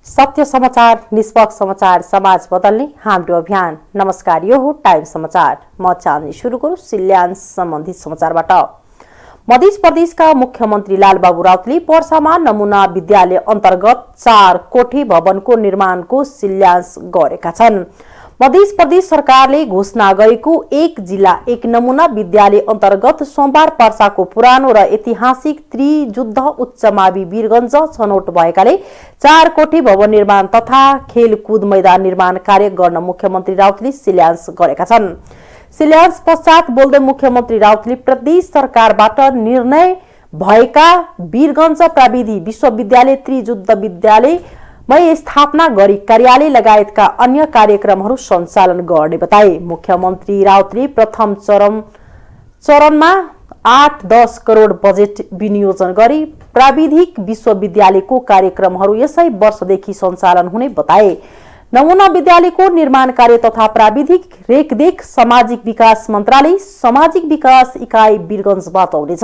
सत्य समाचार, निष्पक्ष समाचार, समाज बदल्ने हाम्रो अभियान। नमस्कार, यो हो टाइम समाचार। म चाहन्छु सुरु गरौँ शिलान्यास सम्बन्धित समाचारबाट। मध्य प्रदेशका मुख्यमन्त्री लालबाबु राउतले पर्सामा नमुना विद्यालय अन्तर्गत 4 कोठे भवनको निर्माणको शिलान्यास गरेका छन्। मध्य प्रदेश सरकारले घोषणा गरेको एक जिल्ला एक नमुना विद्यालय अन्तर्गत सोमबार पर्साको पुरानो र ऐतिहासिक त्रियुद्ध उच्च मावि वीरगञ्ज छनौट भएकाले 4 कोठे भवन निर्माण तथा खेलकुद मैदान निर्माण कार्य गर्न मुख्यमन्त्री राउतले शिलान्यास गरेका छन्। शिलान्यास पश्चात बोल्दै मुख्यमन्त्री राउतले प्रदेश सरकारबाट निर्णय भएका वीरगञ्ज प्राविधिक विश्वविद्यालय, त्रियुद्ध विद्यालय स्थापना गरी कार्यालय लगायतका अन्य कार्यक्रमहरू सञ्चालन गर्ने बताए। मुख्यमन्त्री राउतले प्रथम चरणमा 8-10 करोड बजेट विनियोजन गरी प्राविधिक विश्वविद्यालयको कार्यक्रमहरू यसै वर्षदेखि सञ्चालन हुने बताए। नमुना विद्यालयको निर्माण कार्य तथा प्राविधिक रेखदेख सामाजिक विकास मन्त्रालय सामाजिक विकास इकाइ वीरगञ्जबाट हुनेछ।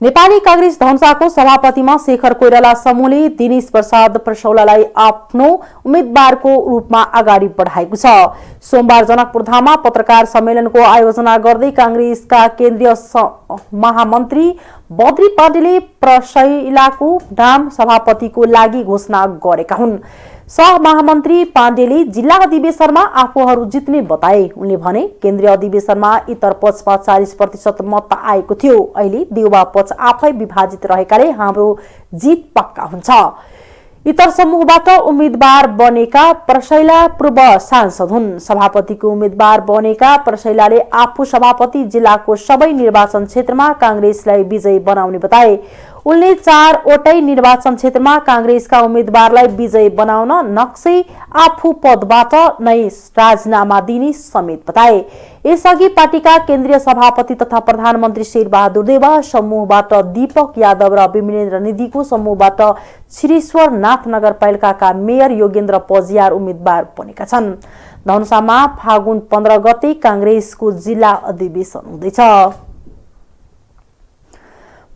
नेपाली कांग्रेस धनुषाको सभापतिमा शेखर कोइराला समूहले दिनेश प्रसाद प्रसौलालाई आफ्नो उम्मेद्वारको रूपमा अगाडि बढाएको छ। सोमबार जनकपुरधाममा पत्रकार सम्मेलनको आयोजना गर्दै कांग्रेसका केन्द्रीय महामन्त्री बद्री पाण्डेले प्रसौलाको नाम सभापतिको लागि घोषणा गरेका हुन्। सह महामन्त्री पाण्डेले जिल्ला अधिवेशनमा आफूहरू जित्ने बताए। उनले भने केन्द्रीय अधिवेशनमा इतर पक्षमा 40% मत आएको थियो। अहिले देउबा पक्ष आफै विभाजित रहेकाले हाम्रो जित पक्का हुन्छ। इतर समूहबाट उम्मेद्वार बनेका प्रसौला पूर्व सांसद हुन्। सभापतिको उम्मेद्वार बनेका प्रसौलाले आफू सभापति जिल्लाको सबै निर्वाचन क्षेत्रमा कांग्रेसलाई विजयी बनाउने बताए। उनले 4 वटै निर्वाचन क्षेत्रमा कांग्रेसका उम्मेद्वारलाई विजयी बनाउन नक्सै आफू पदबाट नै राजीनामा दिने समेत बताए। यसअघि पार्टीका केन्द्रीय सभापति तथा प्रधानमन्त्री शेरबहादुर देउवा, समूहबाट दीपक यादव र विमलेन्द्र निधिको समूहबाट श्रीश्वर नाथ नगरपालिकाका मेयर योगेन्द्र पजियार उम्मेद्वार बनेका छन्। धनुषामा फागुन 15 गते कांग्रेसको जिल्ला अधिवेशन हुँदैछ।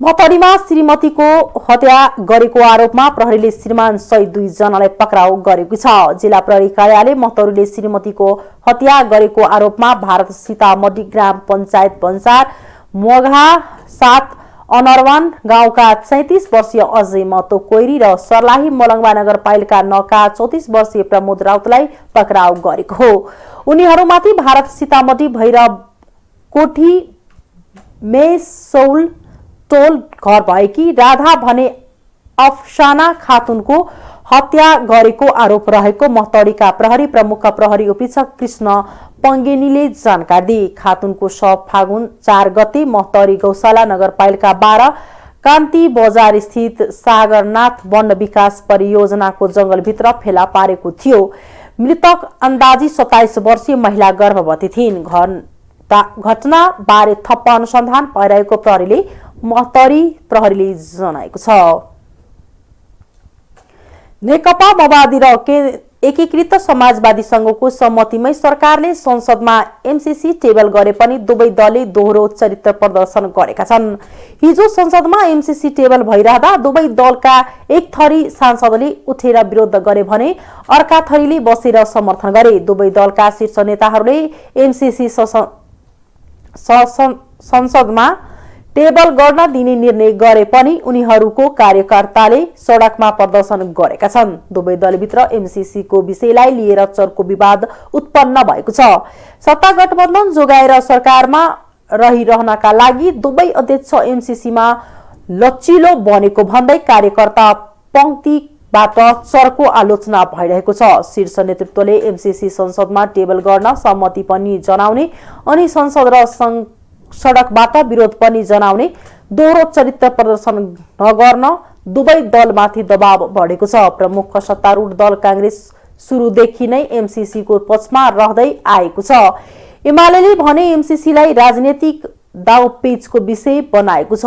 मतौरीमा श्रीमतीको हत्या गरेको आरोपमा प्रहरीले श्रीमान सहित 2 जनालाई पक्राउ गरेको छ। जिल्ला प्रहरी कार्यालय मतौरीले श्रीमतीको हत्या गरेको आरोपमा भारत सीतामढी ग्राम पञ्चायत भन्सार मोघा 7 अनरवान गाउँका 37 वर्षीय अजय महतो कोइरी र सर्लाही मलङ्गवा नगरपालिका 9 का 34 वर्षीय प्रमोद राउतलाई पक्राउ गरेको हो। उनीहरूमाथि भारत सीतामढी भैरव कोठी मेसौल टोल घर भएकी राधा भने अफसाना खातुनको हत्या गरेको आरोप रहेको मतौरीका प्रहरी प्रमुख प्रहरी उपरीक्षक कृष्ण पंगेनीले जानकारी दिए। खातुनको शव फागुन 4 गते मतौरी गौशाला नगरपालिका 12 कान्ति बजार स्थित सागरनाथ वन विकास परियोजनाको जंगलभित्र फेला पारेको थियो। मृतक अन्दाजी 27 वर्षीय महिला गर्भवती थिइन्। घटना बारे थप अनुसन्धान भइरहेको प्रहरीले मतौरी प्रहरीले जनाएको छ। नेकपा माओवादी र एकीकृत समाजवादी संघको सम्मतिमै सरकारले संसदमा एमसीसी टेबल गरे पनि दुवै दलले दोहोरो चरित्र प्रदर्शन गरेका छन्। हिजो संसदमा एमसीसी टेबल भइरहँदा दुवै दलका एक थरी सांसदले उठेर विरोध गरे भने अर्का थरीले बसेर समर्थन गरे। दुवै दलका शीर्ष नेताहरूले एमसीसी संसदमा टेबल गर्न दिने निर्णय गरे पनि उनीहरूको कार्यकर्ताले सडकमा प्रदर्शन गरेका छन्। दुवै दलभित्र एमसीसी को विषयलाई लिएर चर्को विवाद उत्पन्न भएको छ। सत्ता गठबन्धन जोगाएर सरकारमा रहिरहनका लागि दुवै अध्यक्ष एमसीसीमा लचिलो बनेको भन्दै कार्यकर्ता पंक्तिबाट चर्को आलोचना भइरहेको छ। शीर्ष नेतृत्वले एमसीसी संसदमा टेबल गर्न सहमति पनि जनाउने अनि संसद र सडकबाट विरोध पनि जनाउने, दोहोरो चरित्र प्रदर्शन नगर्न दुवै दलमाथि दबाव बढेको छ। प्रमुख सत्तारूढ दल कांग्रेस सुरुदेखि नै एमसीसी को पक्षमा रहँदै आएको छ। एमाले भने एमसीसीलाई राजनीतिक दाउपेचको विषय बनाएको छ।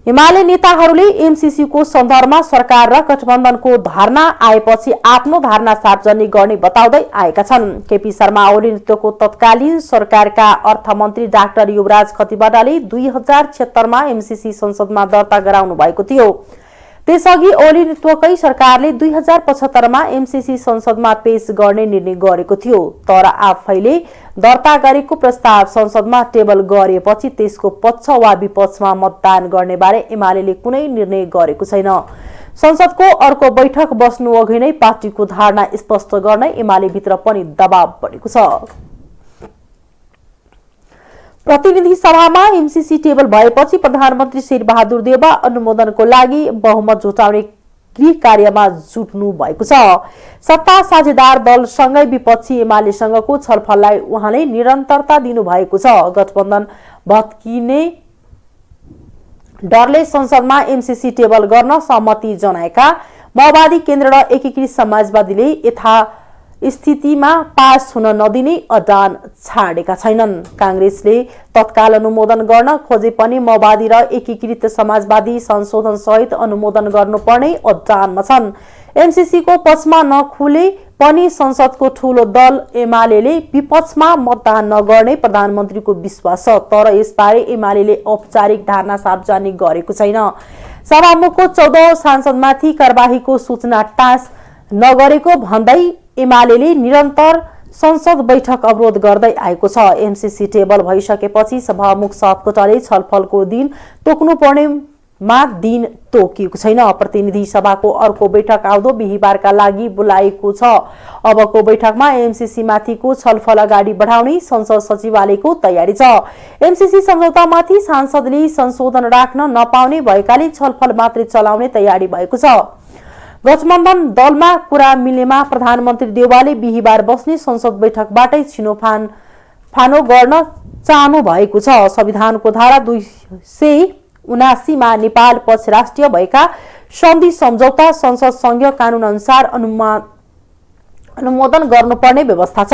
एमाले नेताहरूले एमसीसी को सन्दर्भमा सरकार र गठबन्धनको धारणा आएपछि आफ्नो धारणा सार्वजनिक गर्ने बताउँदै आएका छन्। केपी शर्मा ओली नेतृत्वको तत्कालीन सरकारका अर्थमन्त्री डाक्टर युवराज खतिवड़ाले 2076 मा एमसीसी संसदमा दर्ता गराउनु भएको थियो। त्यसअघि ओली नेतृत्वकै सरकारले 2075 मा एमसीसी संसदमा पेश गर्ने निर्णय गरेको थियो, तर आफैले दर्ता गरेको प्रस्ताव संसदमा टेबल गरेपछि त्यसको पक्ष वा विपक्षमा मतदान गर्ने बारे एमालेले कुनै निर्णय गरेको छैन। संसदको अर्को बैठक बस्नु अघि नै पार्टीको धारणा स्पष्ट गर्न एमाले भित्र पनि दबाव बढेको छ। प्रतिनिधि सभामा एमसीसी टेबल भएपछि प्रधानमन्त्री शेरबहादुर देउवा अनुमोदनको लागि बहुमत जुटाउने गृह कार्यमा जुट्नु भएको छ। सत्ता साझेदार दलसँगै विपक्षी एमालेसँगको छलफललाई उहाँले निरन्तरता दिनु भएको छ। गठबन्धन भत्किने डरले संसदमा एमसीसी टेबल गर्न सहमति जनाएका माओवादी केन्द्र र एकीकृत समाजवादीले स्थितिमा पास हुन नदिने अडान छाडेका छैनन्। कांग्रेसले तत्काल अनुमोदन गर्न खोजे पनि माओवादी र एकीकृत समाजवादी संशोधन सहित अनुमोदन गर्नुपर्ने अडानमा छन्। एमसीसी को पक्षमा नखुले पनि संसदको ठूलो दल एमालेले विपक्षमा मतदान नगर्ने प्रधानमन्त्रीको विश्वास छ, तर यसबारे एमालेले औपचारिक धारणा सार्वजनिक गरेको छैन। सभामुखको 14 सांसदमाथि कारबाहीको सूचना टाँस नगरेको भन्दै एमालेले निरन्तर संसद बैठक अवरोध गर्दै आएको छ। एमसीसी टेबल भइसकेपछि सभामुख सापकोटाले छलफलको दिन तोक्नुपर्नेमा दिन तोकिएको छैन। प्रतिनिधि सभाको अर्को बैठक आउँदो बिहीबारका लागि बोलाएको छ। अबको बैठकमा एमसीसी माथिको छलफल अगाडि बढाउने संसद सचिवालयको तयारी छ। एमसीसी सम्झौतामाथि सांसदले संशोधन राख्न नपाउने भएकाले छलफल मात्रै चलाउने तयारी भएको छ। गठबन्धन दलमा कुरा मिलेमा प्रधानमन्त्री देउवाले बिहीबार बस्ने संसद बैठकबाटै छिनोफानो गर्न चाहनु भएको छ। संविधानको धारा 279 मा नेपाल पक्ष राष्ट्रिय भएका सन्धि सम्झौता संसद संघीय कानून अनुसार अनुमोदन गर्नुपर्ने व्यवस्था छ।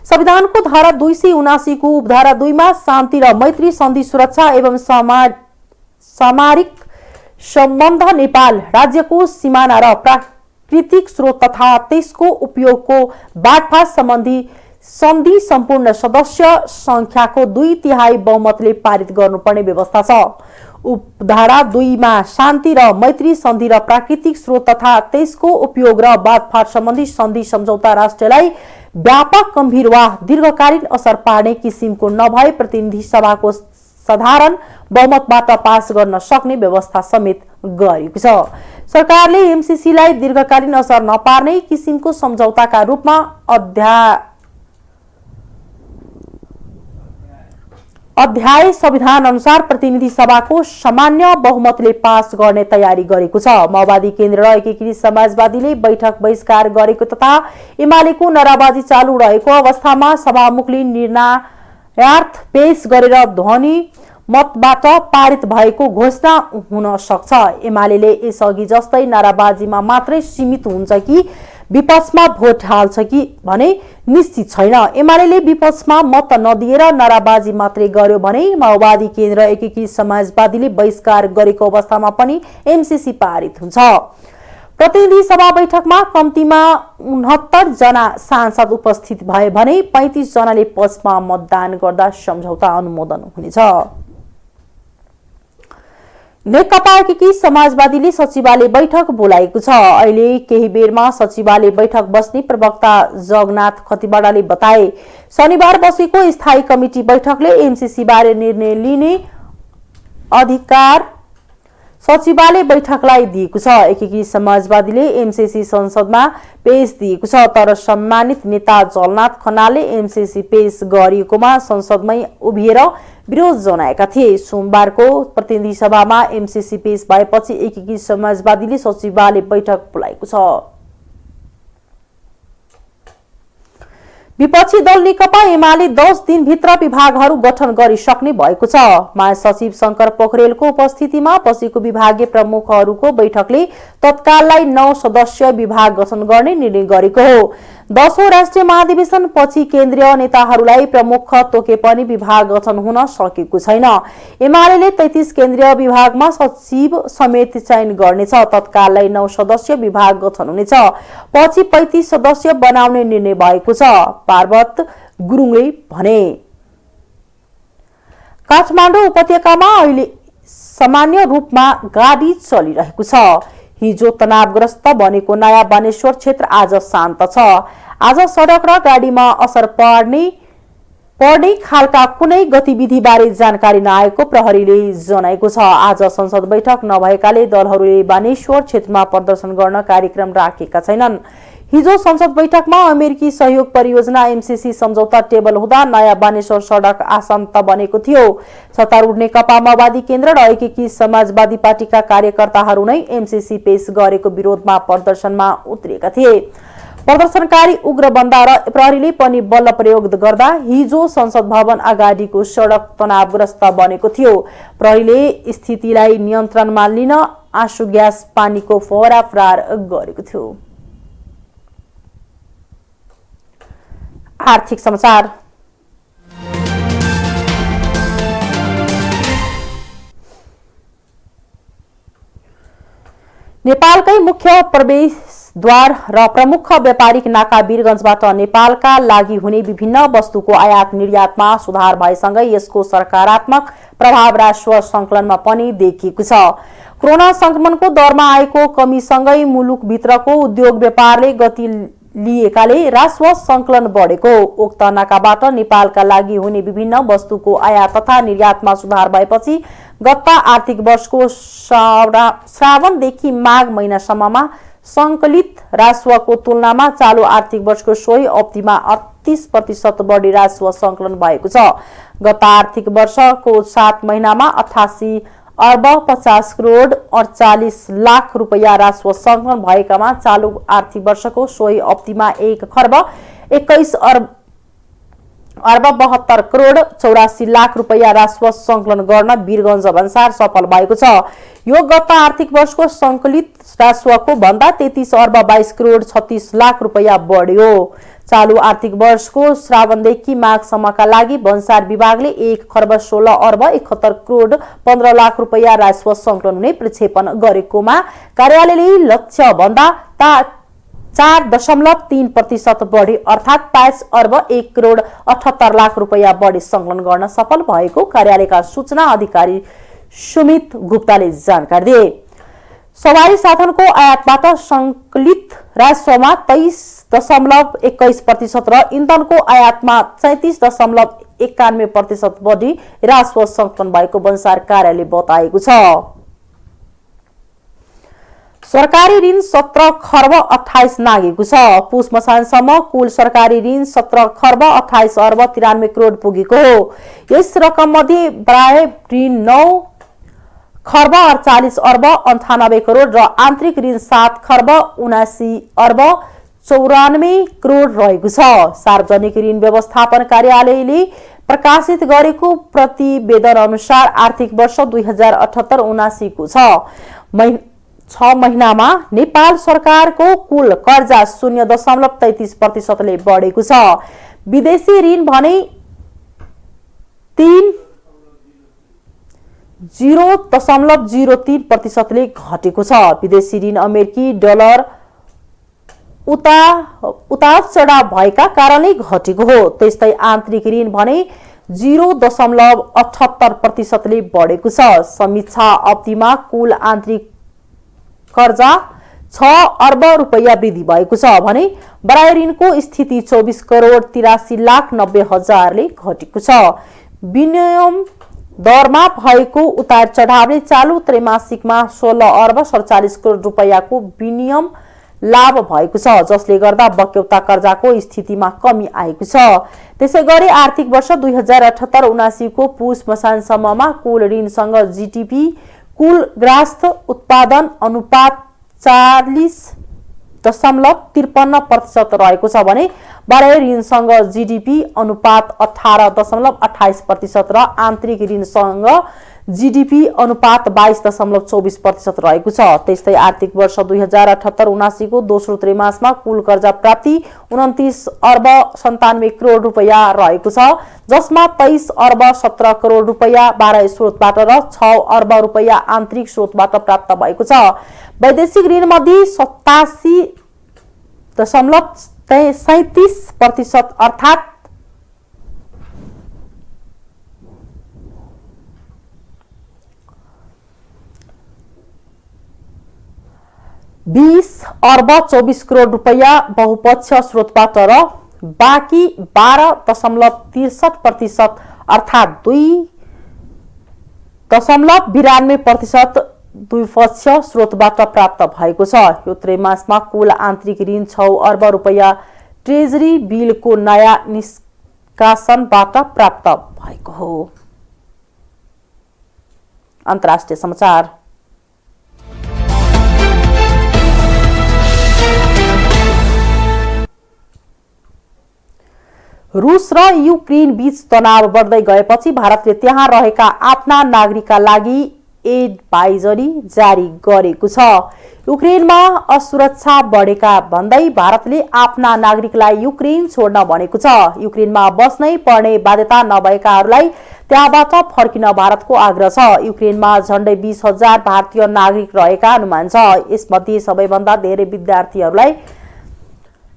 संविधानको धारा 279 को उपधारा 2 मा शान्ति र मैत्री सन्धि सुरक्षा एवं सामरिक सम्बन्ध नेपाल राज्यको सिमाना र प्राकृतिक स्रोत तथा त्यसको उपयोगको बाँडफाँड सम्बन्धी सन्धि सम्पूर्ण सदस्य संख्याको 2/3 बहुमतले पारित गर्नुपर्ने व्यवस्था छ। उपधारा 2 मा शान्ति र मैत्री सन्धि र प्राकृतिक स्रोत तथा त्यसको उपयोग र बाँडफाँड सम्बन्धी सन्धि सम्झौता राष्ट्रलाई व्यापक गम्भीर वा दीर्घकालीन असर पार्ने किसिमको नभए प्रतिनिधि सभाको साधारण बहुमतबाट पास गर्न सक्ने व्यवस्था समेत गरिएको छ। सरकारले एमसीसीलाई दीर्घकालीन असर नपार्ने किसिमको सम्झौताका रूपमा अध्याय संविधान अनुसार प्रतिनिधि सभाको सामान्य बहुमतले पास गर्ने तयारी गरेको छ। माओवादी केन्द्र र एकीकृत समाजवादीले बैठक बहिष्कार गरेको तथा एमालेको नाराबाजी चालू रहेको अवस्थामा सभामुखले निर्णयार्थ पेश गरेर ध्वनि मतबाट पारित भएको घोषणा हुन सक्छ। एमालेले यसअघि जस्तै नाराबाजीमा मात्रै सीमित हुन्छ कि विपक्षमा भोट हाल्छ कि भने निश्चित छैन। एमालेले विपक्षमा मत नदिएर नाराबाजी मात्रै गर्यो भने माओवादी केन्द्र एकीकृत समाजवादीले बहिष्कार गरेको अवस्थामा पनि एमसीसी पारित हुन्छ। प्रतिनिधि सभा बैठकमा कम्तीमा 69 जना सांसद उपस्थित भए भने 35 जनाले पक्षमा मतदान गर्दा सम्झौता अनुमोदन हुनेछ। नेकपा एकीकृत समाजवादीले सचिवालय बैठक बोलाएको छ। अहिले केही बेरमा सचिवालय बैठक बस्ने प्रवक्ता जगन्नाथ खतिवड़ाले बताए। शनिबार बसेको स्थायी कमिटी बैठकले एमसीसी बारे निर्णय लिने अधिकार सचिवालय बैठकलाई दिएको छ। एकीकृत समाजवादीले एमसीसी संसदमा पेश दिएको छ, तर सम्मानित नेता जलनाथ खनालले एमसीसी पेश गरिएकोमा संसदमै उभिएर विरोध जनाएका थिए। सोमबारको प्रतिनिधि सभामा एमसीसी पेश भएपछि एकीकृत समाजवादीले सचिवालय बैठक बोलाएको छ। विपक्षी दल नेकपा एमाले 10 दिनभित्र विभागहरू गठन गरिसक्ने भएको छ। महासचिव शंकर पोखरेलको उपस्थितिमा बसेको विभागीय प्रमुखहरूको बैठकले तत्काललाई 9 सदस्यीय विभाग गठन गर्ने निर्णय गरेको हो। 10औं राष्ट्रिय महाधिवेशन पछि केन्द्रीय नेताहरूलाई प्रमुख तोके पनि विभाग गठन हुन सकेको छैन। एमाले 33 केन्द्रीय विभागमा सचिव समेत चयन गर्नेछ। तत्काललाई 9 सदस्यीय विभाग गठन हुनेछ। पछि 35 सदस्य बनाउने निर्णय भएको छ, पार्वत गुरुङले भने। काठमाडौँ उपत्यकामा अहिले सामान्य रूपमा गाडी चलिरहेको छ। हिजो तनावग्रस्त बनेको नयाँ बानेश्वर क्षेत्र आज शान्त छ। आज सडक र गाडीमा असर पर्ने खालका कुनै गतिविधिबारे जानकारी नआएको प्रहरीले जनाएको छ। आज संसद बैठक नभएकाले दलहरूले बानेश्वर क्षेत्रमा प्रदर्शन गर्न कार्यक्रम राखेका छैनन्। हिजो संसद बैठकमा अमेरिकी सहयोग परियोजना एमसीसी सम्झौता टेबल हुँदा नयाँ बानेश्वर सडक आसन्त बनेको थियो। सत्तारूढ नेकपा माओवादी केन्द्र र एकीकृत समाजवादी पार्टीका कार्यकर्ताहरू नै एमसीसी पेश गरेको विरोधमा प्रदर्शनमा उत्रिएका थिए। प्रदर्शनकारी उग्र बन्दा र प्रहरीले पनि बल प्रयोग गर्दा हिजो संसद भवन अगाडिको सडक तनावग्रस्त बनेको थियो। प्रहरीले स्थितिलाई नियन्त्रणमा लिन आँसु ग्यास पानीको फोहरा प्रहार गरेको थियो। आर्थिक समाचार। नेपालकै मुख्य प्रवेशद्वार र प्रमुख व्यापारिक नाका वीरगञ्जबाट नेपालका लागि हुने विभिन्न वस्तुको आयात निर्यातमा सुधार भएसँगै यसको सकारात्मक प्रभाव राजस्व सङ्कलनमा पनि देखिएको छ। कोरोना संक्रमणको दरमा आएको कमीसँगै मुलुकभित्रको उद्योग व्यापारले गति लिएकाले राजस्व सङ्कलन बढेको। उक्त नाकाबाट नेपालका लागि हुने विभिन्न वस्तुको आयात तथा निर्यातमा सुधार भएपछि गत आर्थिक वर्षको श्रावणदेखि माघ महिनासम्ममा सङ्कलित राजस्वको तुलनामा चालु आर्थिक वर्षको सोही अवधिमा 38% बढी राजस्व सङ्कलन भएको छ। गत आर्थिक वर्षको 7 महिनामा 88 अर्ब 50 करोड 48 लाख रुपैयाँ राजस्व सङ्कलन भएकामा चालु आर्थिक वर्षको सोही अवधिमा 1 खर्ब 21 अर्ब 72 करोड 84 लाख रुपैयाँ राजस्व सङ्कलन गर्न वीरगञ्ज भन्सार सफल भएको छ। यो गत आर्थिक वर्षको सङ्कलित राजस्वको भन्दा 33 अर्ब 22 करोड 36 लाख रुपैयाँ बढ्यो। चालु आर्थिक वर्षको श्रावणदेखि माघसम्मका लागि भन्सार विभागले 1 खर्ब 16 अर्ब 71 करोड 15 लाख रुपैयाँ राजस्व सङ्कलन हुने प्रक्षेपण गरेकोमा कार्यालयले लक्ष्य भन्दा 4.3% बढी अर्थात् 5 अर्ब 1 करोड 78 लाख रुपैयाँ बढी सङ्कलन गर्न सफल भएको कार्यालयका सूचना अधिकारी सुमित गुप्ताले जानकारी दिए। सवारी साधनको आयातबाट सङ्कलित राजस्वमा 23.21% र इन्धनको आयातमा 37.91% बढी राजस्व सङ्कलन भएको भन्सार कार्यालयले बताएको छ। सरकारी ऋण 17 खर्ब 28 नागेको छ। पुष मसानसम्म कुल सरकारी ऋण 17 खर्ब 28 अर्ब 93 करोड पुगेको हो। यस रकम मध्ये बाह्य ऋण 9 खर्ब 48 अर्ब 98 करोड र आन्तरिक ऋण 7 खर्ब 79 अर्ब 94 करोड रहेको छ। सार्वजनिक ऋण व्यवस्थापन कार्यालयले प्रकाशित गरेको प्रतिवेदन अनुसार आर्थिक वर्ष 2078-79 को 6 महिनामा नेपाल सरकारको कुल कर्जा 0.33% ले बढेको छ। विदेशी ऋण भने 0.03% ले घटेको छ। विदेशी ऋण अमेरिकी डलर उतार चढाव भएका कारणले घटेको हो। त्यस्तै आन्तरिक ऋण भने 0.78% ले बढेको छ। समीक्षा अवधिमा कुल आन्तरिक कर्जा 6 अर्ब रुपैयाँ वृद्धि भएको छ भने बाह्य ऋणको स्थिति 24 करोड 83 लाख 90 हजारले घटेको छ। विनिमय दरमा भएको उतार चढावले चालु त्रैमासिकमा 16 अर्ब 47 करोड रुपैयाँको विनिमय लाभ भएको छ, जसले गर्दा बक्यौता कर्जाको स्थितिमा कमी आएको छ। त्यसैगरी आर्थिक वर्ष 2078-79 को पुष मसानसम्ममा कुल ऋणसँग जीडीपी कुल ग्रास्थ उत्पादन अनुपात 40.53% रहेको छ भने बाह्य ऋणसँग जीडीपी अनुपात 18.28% र आन्तरिक ऋणसँग जीडीपी अनुपात 22.24% रहेको छ। त्यस्तै आर्थिक वर्ष 2078-79 को दोस्रो त्रैमासमा कुल कर्जा प्राप्ति 29 अर्ब 97 करोड रुपैयाँ रहेको छ, जसमा 23 अर्ब 17 करोड रुपैयाँ 12 स्रोतबाट र 6 अर्ब रुपैयाँ आन्तरिक स्रोतबाट प्राप्त भएको छ। वैदेशिक ऋण मध्ये 87.37% अर्थात् 20 अर्ब 24 करोड रुपैयाँ बहुपक्षीय स्रोतबाट र बाँकी 12.63% अर्थात् 2.92% द्विपक्षीय स्रोतबाट प्राप्त भएको छ। यो त्रैमासमा कुल आन्तरिक ऋण 6 अर्ब रुपैयाँ ट्रेजरी बिलको नयाँ निष्कासनबाट प्राप्त भएको हो। अन्तर्राष्ट्रिय समाचार। रूस र युक्रेन बीच तनाव बढ्दै गएपछि भारतले त्यहाँ रहेका आफ्ना नागरिकका लागि एडभाइजरी जारी गरेको छ। युक्रेनमा असुरक्षा बढेका भन्दै भारतले आफ्ना नागरिकलाई युक्रेन छोड्न भनेको छ। युक्रेनमा बस्नै पर्ने बाध्यता नभएकाहरूलाई त्यहाँबाट फर्किन भारतको आग्रह छ। युक्रेनमा झण्डै 20,000 भारतीय नागरिक रहेका अनुमान छ। यसमध्ये सबैभन्दा धेरै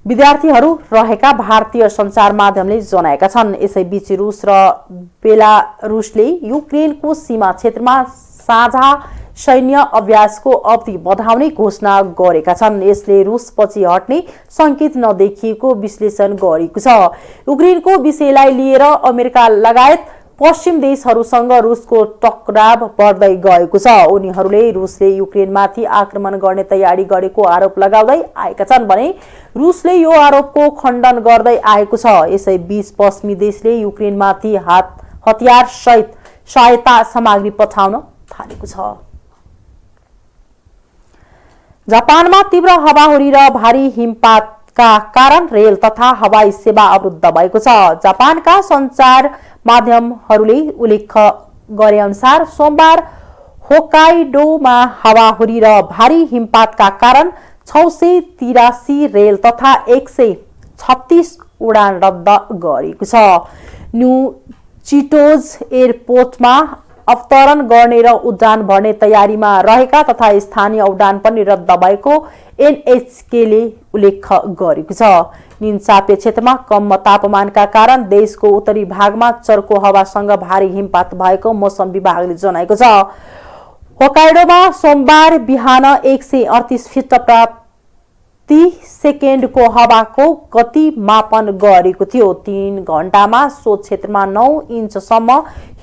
विद्यार्थीहरू रहेका भारतीय सञ्चार माध्यमले जनाएका छन्। यसैबीच रूस र बेलारुसले युक्रेनको सीमा क्षेत्रमा साझा सैन्य अभ्यासको अवधि बढाउने घोषणा गरेका छन्। यसले रुसपछि हट्ने संकेत नदेखिएको विश्लेषण गरेको छ। युक्रेनको विषयलाई लिएर अमेरिका लगायत पश्चिम देशहरूसँग रुसको टकराव बढ्दै गएको छ। उनीहरूले रुसले युक्रेनमाथि आक्रमण गर्ने तयारी गरेको आरोप लगाउँदै आएका छन् भने रुसले यो आरोपको खण्डन गर्दै आएको छ। यसैबीच पश्चिमी देशले युक्रेनमाथि हतियार सहित सहायता सामग्री पठाउन थालेको छ। जापानमा तीव्र हावाहुरी र भारी हिमपातका कारण रेल तथा हवाई सेवा अवरुद्ध भएको छ। जापानका सञ्चार माध्यमहरूले उल्लेख गरे अनुसार सोमबार होक्काइडोमा हावाहुरी र भारी हिमपातका कारण 683 रेल तथा 136 उडान रद्द गरेको छ। न्यू चिटोज एयरपोर्टमा अवतरण गर्ने र उडान भर्ने तयारीमा रहेका तथा स्थानीय उडान पनि रद्द भएको एनएचकेले उल्लेख गरेको छ। निम्नचापे क्षेत्रमा कम तापमानका कारण देशको उत्तरी भागमा चर्को हावासँग भारी हिमपात भएको मौसम विभागले जनाएको छ। होक्काइडोमा सोमबार बिहान 138 फिट प्रति सेकेन्डको हावाको गति मापन गरेको थियो। 3 घण्टामा सो क्षेत्रमा 9 इन्चसम्म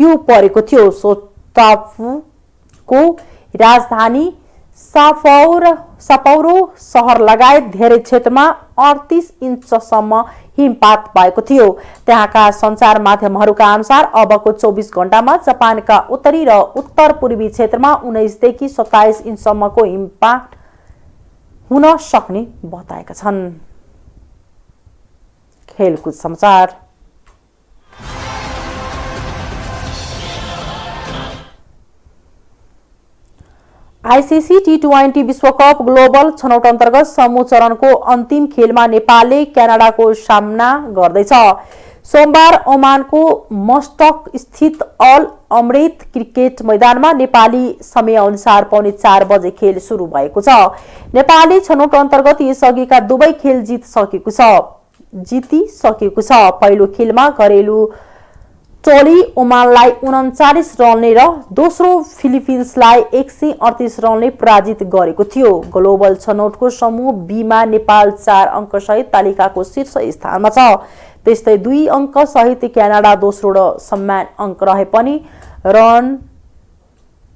हिउँ परेको थियो। सो टापुको राजधानी सापौरो सहर लगायत धेरै क्षेत्रमा 38 इन्चसम्म हिमपात भएको थियो। त्यहाँका सञ्चार माध्यमहरूका अनुसार अबको 24 घण्टामा जापानका उत्तरी र उत्तर पूर्वी क्षेत्रमा 19 देखि 27 इन्चसम्मको हिमपात हुन सक्ने बताएका छन्। खेलकुद समाचार। आईसीसी टी20 विश्वकप ग्लोबल छनौट अन्तर्गत समूह चरणको अन्तिम खेलमा नेपालले क्यानाडाको सामना गर्दैछ। सोमबार ओमानको मस्कट स्थित अल अमरेत क्रिकेट मैदानमा नेपाली समयअनुसार पौने 4 बजे खेल सुरु भएको छ। नेपालले छनौट अन्तर्गत यसअघिका दुवै खेल जितिसकेको छ। पहिलो खेलमा घरेलु टोली ओमानलाई 39 रनले र दोस्रो फिलिपिन्सलाई 138 रनले पराजित गरेको थियो। ग्लोबल छनौटको समूह बीमा नेपाल 4 अङ्कसहित तालिकाको शीर्ष स्थानमा छ। त्यस्तै 2 अङ्क सहित क्यानाडा दोस्रो र समान अङ्क रहे पनि रन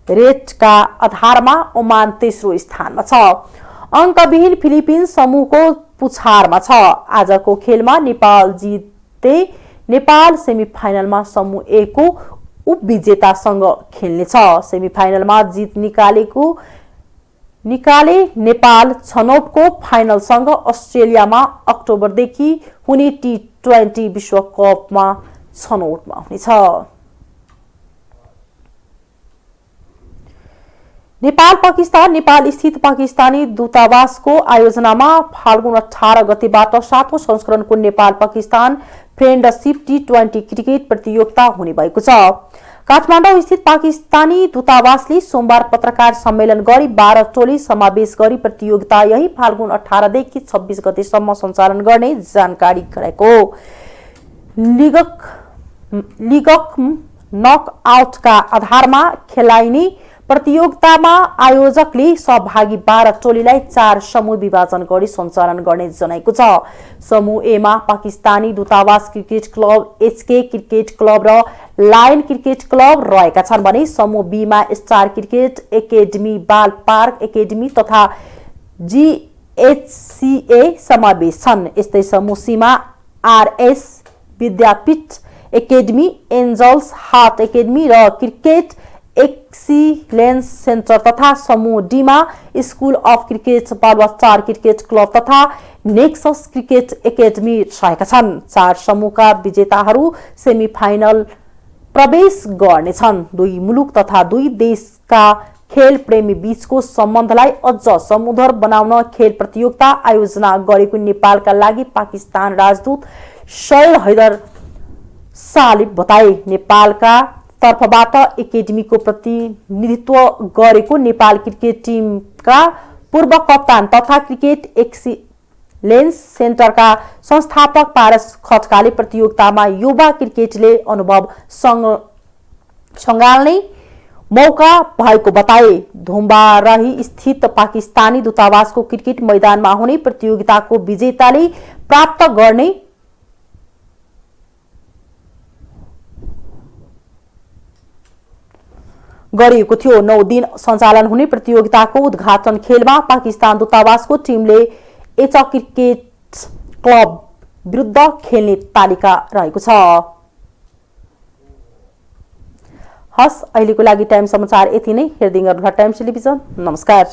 रेटका आधारमा ओमान तेस्रो स्थानमा छ। अङ्कविहीन फिलिपिन्स समूहको पुछारमा छ। आजको खेलमा नेपाल जिते नेपाल सेमिफाइनलमा समूह ए को उपविजेतासँग खेल्नेछ। सेमिफाइनलमा जित निकाले नेपाल छनौटको फाइनलसँग अस्ट्रेलियामा अक्टोबरदेखि हुने टी20 विश्वकपमा छनौटमा हुनेछ। नेपाल पाकिस्तान नेपाल स्थित पाकिस्तानी दूतावासको आयोजनामा फाल्गुन 18 गतेबाट 7औं संस्करणको Nepal Pakistan friendship T20 cricket प्रतियोगिता हुने भएको छ। काठमाडौँ स्थित पाकिस्तानी दूतावासले सोमबार पत्रकार सम्मेलन गरी 12 टोली समावेश गरी प्रतियोगिता यही फाल्गुन 18 देखि 26 गतेसम्म सञ्चालन गर्ने जानकारी गराएको। लीगक नकआउटका आधारमा खेलाइने प्रतियोगितामा आयोजकले सहभागी 12 टोलीलाई 4 समूह विभाजन गरी सञ्चालन गर्ने जनाएको छ। समूह ए मा पाकिस्तानी दूतावास cricket club, HK cricket club र लायन क्रिकेट क्लब रहेका छन् भने समूह बी मा स्टार क्रिकेट एकेडेमी, बाल पार्क एकेडेमी तथा GHCA समावेश छन्। यस्तै समूह सी मा RS विद्यापीठ एकेडेमी, एन्जल्स हार्ट एकेडेमी र क्रिकेट एक्सिलेन्स सेन्टर तथा समूह डी मा स्कुल अफ क्रिकेट, बालबच्चा क्रिकेट क्लब तथा नेक्सस क्रिकेट एकेडेमी रहेका छन्। 4 समूहका विजेताहरू सेमिफाइनल प्रवेश गर्नेछन्। 2 मुलुक तथा 2 देशका खेल प्रेमी बीचको सम्बन्धलाई अझ समुद्र बनाउन खेल प्रतियोगिता आयोजना गरेको नेपालका लागि पाकिस्तान राजदूत शैल हैदर शाहले बताए। नेपालका तर्फबाट एकेडेमीको प्रतिनिधित्व गरेको नेपाल क्रिकेट टिमका पूर्व कप्तान तथा क्रिकेट एक्सिलेन्स सेन्टरका संस्थापक पारस खड्काले प्रतियोगितामा युवा क्रिकेटले अनुभव सँगाल्ने मौका भएको बताए। धुम्बारही स्थित पाकिस्तानी दूतावासको क्रिकेट मैदानमा हुने प्रतियोगिताको विजेताले प्राप्त गर्ने गरिएको थियो। 9 दिन सञ्चालन हुने प्रतियोगिताको उद्घाटन खेलमा पाकिस्तान दूतावासको टिमले एच क्रिकेट क्लब विरुद्ध खेल्ने तालिका रहेको छ। हस्, अहिलेको लागि टाइम समाचार यति नै। हेर्दै गर्नुहोला टाइम्स टेलिभिजन। नमस्कार।